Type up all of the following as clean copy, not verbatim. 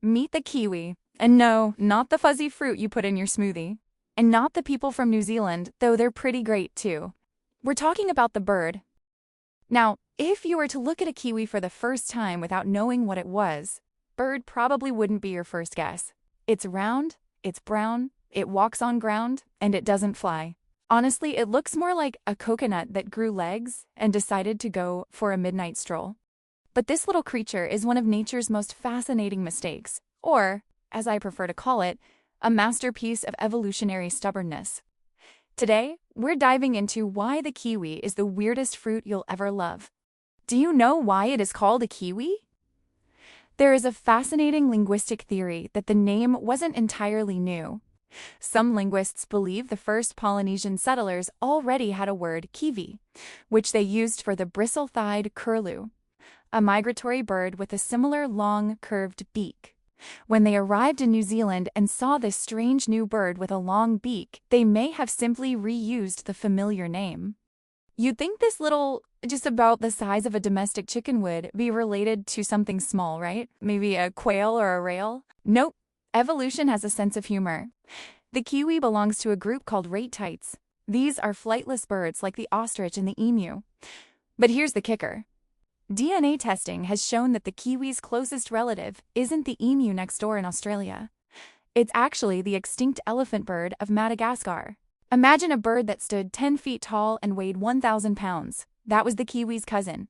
Meet the kiwi. And no, not the fuzzy fruit you put in your smoothie. And not the people from New Zealand, though they're pretty great too. We're talking about the bird. Now, if you were to look at a kiwi for the first time without knowing what it was, bird probably wouldn't be your first guess. It's round, it's brown, it walks on ground, and it doesn't fly. Honestly, it looks more like a coconut that grew legs and decided to go for a midnight stroll. But this little creature is one of nature's most fascinating mistakes, or, as I prefer to call it, a masterpiece of evolutionary stubbornness. Today, we're diving into why the kiwi is the weirdest fruit you'll ever love. Do you know why it is called a kiwi? There is a fascinating linguistic theory that the name wasn't entirely new. Some linguists believe the first Polynesian settlers already had a word kiwi, which they used for the bristle-thighed curlew, a migratory bird with a similar long, curved beak. When they arrived in New Zealand and saw this strange new bird with a long beak, they may have simply reused the familiar name. You'd think this little, just about the size of a domestic chicken would be related to something small, right? Maybe a quail or a rail? Nope. Evolution has a sense of humor. The kiwi belongs to a group called rate-tights. These are flightless birds like the ostrich and the emu. But here's the kicker. DNA testing has shown that the kiwi's closest relative isn't the emu next door in Australia. It's actually the extinct elephant bird of Madagascar. Imagine a bird that stood 10 feet tall and weighed 1,000 pounds. That was the kiwi's cousin.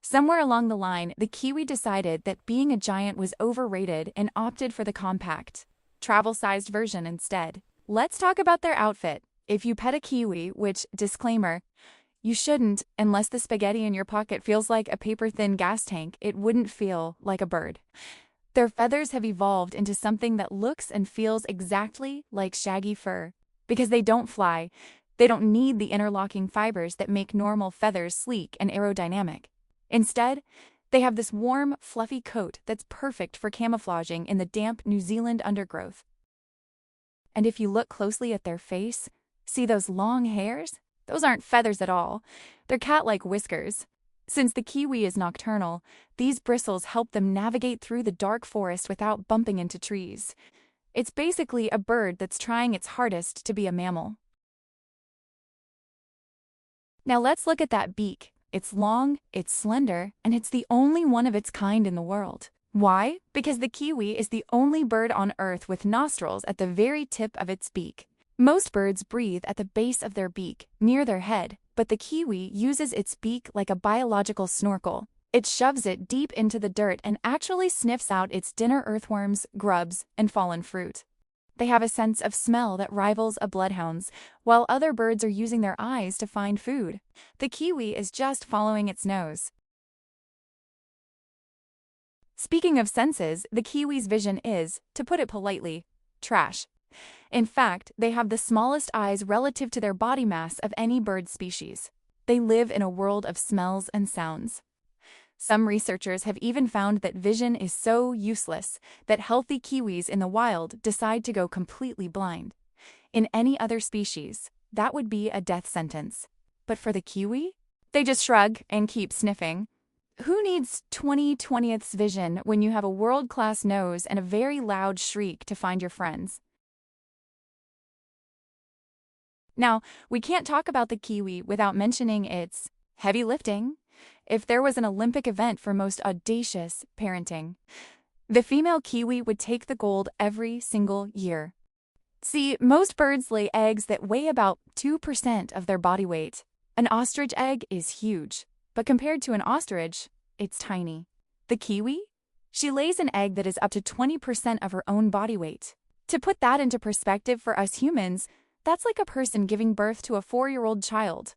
Somewhere along the line, the kiwi decided that being a giant was overrated and opted for the compact, travel-sized version instead. Let's talk about their outfit. If you pet a kiwi, which, disclaimer, you shouldn't unless the spaghetti in your pocket feels like a paper-thin gas tank, it wouldn't feel like a bird. Their feathers have evolved into something that looks and feels exactly like shaggy fur. Because they don't fly, they don't need the interlocking fibers that make normal feathers sleek and aerodynamic. Instead, they have this warm, fluffy coat that's perfect for camouflaging in the damp New Zealand undergrowth. And if you look closely at their face, see those long hairs? Those aren't feathers at all. They're cat-like whiskers. Since the kiwi is nocturnal, these bristles help them navigate through the dark forest without bumping into trees. It's basically a bird that's trying its hardest to be a mammal. Now let's look at that beak. It's long, it's slender, and it's the only one of its kind in the world. Why? Because the kiwi is the only bird on Earth with nostrils at the very tip of its beak. Most birds breathe at the base of their beak, near their head, but the kiwi uses its beak like a biological snorkel. It shoves it deep into the dirt and actually sniffs out its dinner earthworms, grubs, and fallen fruit. They have a sense of smell that rivals a bloodhound's, while other birds are using their eyes to find food. The kiwi is just following its nose. Speaking of senses, the kiwi's vision is, to put it politely, trash. In fact, they have the smallest eyes relative to their body mass of any bird species. They live in a world of smells and sounds. Some researchers have even found that vision is so useless that healthy kiwis in the wild decide to go completely blind. In any other species, that would be a death sentence. But for the kiwi, they just shrug and keep sniffing. Who needs 20/20ths vision when you have a world-class nose and a very loud shriek to find your friends? Now, we can't talk about the kiwi without mentioning its heavy lifting. If there was an Olympic event for most audacious parenting, the female kiwi would take the gold every single year. See, most birds lay eggs that weigh about 2% of their body weight. An ostrich egg is huge, but compared to an ostrich, it's tiny. The kiwi? She lays an egg that is up to 20% of her own body weight. To put that into perspective for us humans, that's like a person giving birth to a 4-year-old child.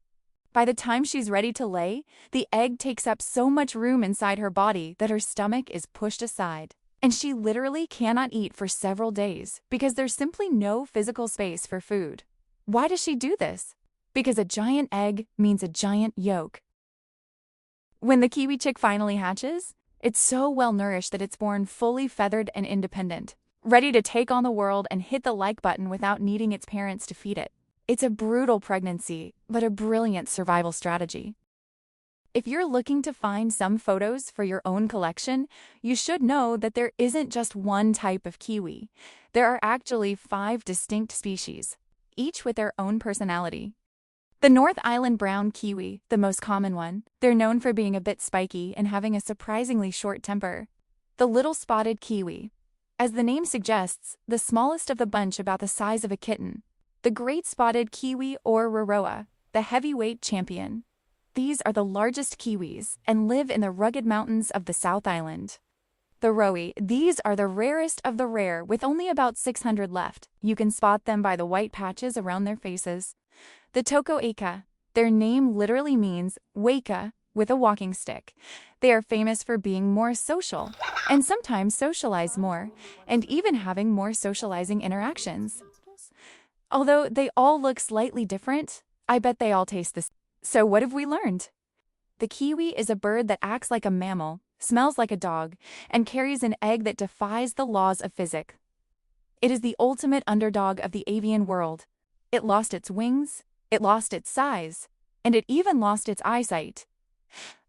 By the time she's ready to lay, the egg takes up so much room inside her body that her stomach is pushed aside. And she literally cannot eat for several days because there's simply no physical space for food. Why does she do this? Because a giant egg means a giant yolk. When the kiwi chick finally hatches, it's so well-nourished that it's born fully feathered and independent, ready to take on the world and hit the like button without needing its parents to feed it. It's a brutal pregnancy, but a brilliant survival strategy. If you're looking to find some photos for your own collection, you should know that there isn't just one type of kiwi. There are actually 5 distinct species, each with their own personality. The North Island brown kiwi, the most common one, they're known for being a bit spiky and having a surprisingly short temper. The little spotted kiwi, as the name suggests, the smallest of the bunch about the size of a kitten. The great spotted kiwi or Roroa, the heavyweight champion. These are the largest kiwis and live in the rugged mountains of the South Island. The Roe, these are the rarest of the rare with only about 600 left. You can spot them by the white patches around their faces. The Toko Aka, their name literally means waka with a walking stick. They are famous for being more social and sometimes socialize more and even having more socializing interactions. Although they all look slightly different, I bet they all taste the same. So what have we learned? The kiwi is a bird that acts like a mammal, smells like a dog, and carries an egg that defies the laws of physics. It is the ultimate underdog of the avian world. It lost its wings, it lost its size, and it even lost its eyesight.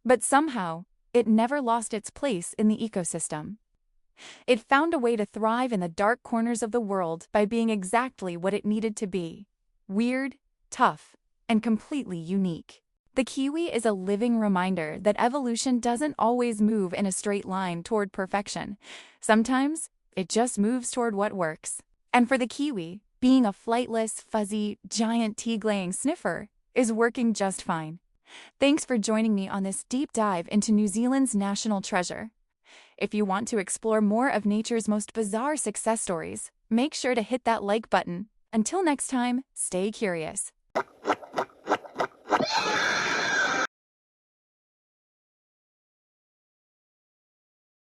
But somehow, it never lost its place in the ecosystem. It found a way to thrive in the dark corners of the world by being exactly what it needed to be: weird, tough, and completely unique. The kiwi is a living reminder that evolution doesn't always move in a straight line toward perfection. Sometimes, it just moves toward what works. And for the kiwi, being a flightless, fuzzy, giant tea-laying sniffer is working just fine. Thanks for joining me on this deep dive into New Zealand's national treasure. If you want to explore more of nature's most bizarre success stories, make sure to hit that like button. Until next time, stay curious.